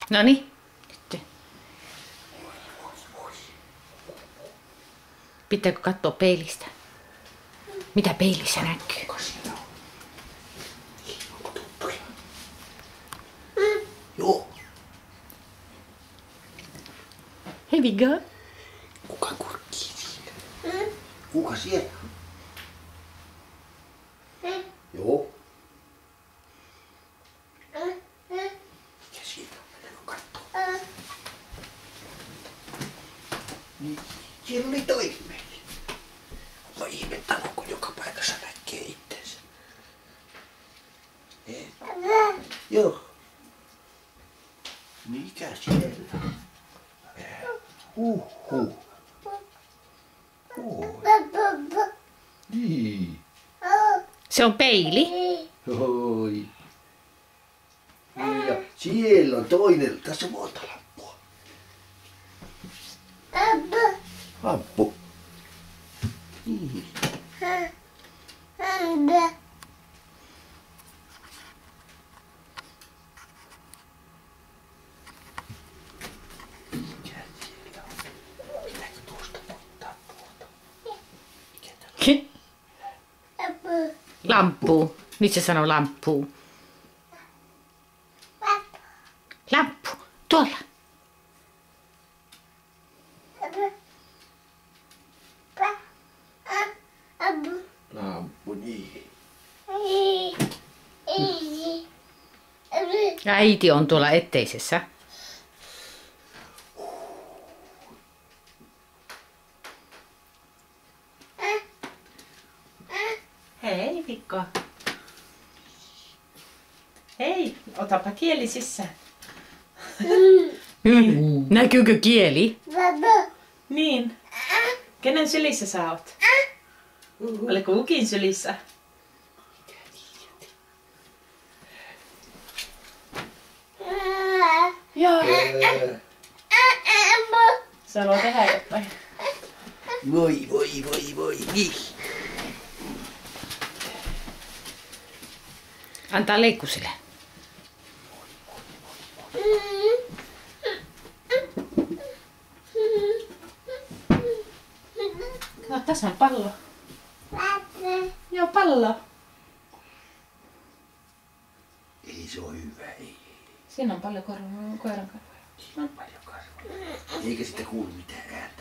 Noniin. Nyt. Pitääkö katsoa peilistä? Mitä peilissä näkyy? Joo. Here we go. Kuka kurkkii siellä? Kuka siellä? Joo. Mikä siitä on? Mennäänkö kattoo? Niin, siellä oli toinen meillä. Mä ihmettänyt, kun joka paikassa näkee itsensä. Joo. Mikä siellä? Huhhuh. Oi. Niin. Se on peili. Oi. Ja siellä on toinen. Tässä on monta lampua. Lamppu. Niin. Mikä siellä on? Pitääkö tuosta ottaa tuolta? Mikä täällä on? Lamppu. Nyt se sanoo lamppu. Lamppu. Tuolla. Lamppu, niin. Äiti on tuolla etteisessä. Hei Mikko. Hei, otapa kieli sisään. Näkyykö kieli? Niin. Kenen sylissä sä oot? Oliko Ukin sylissä? Joo. Se haluaa tehdä jotain. Voi. Niin. Antaa leikkusille. No, tässä on pallo. Joo, pallo. Ei se ole hyvä, ei. Siinä on paljon koiran karvoja. Siinä on paljon karvoja. Eikä sitä kuulu mitään ääntä.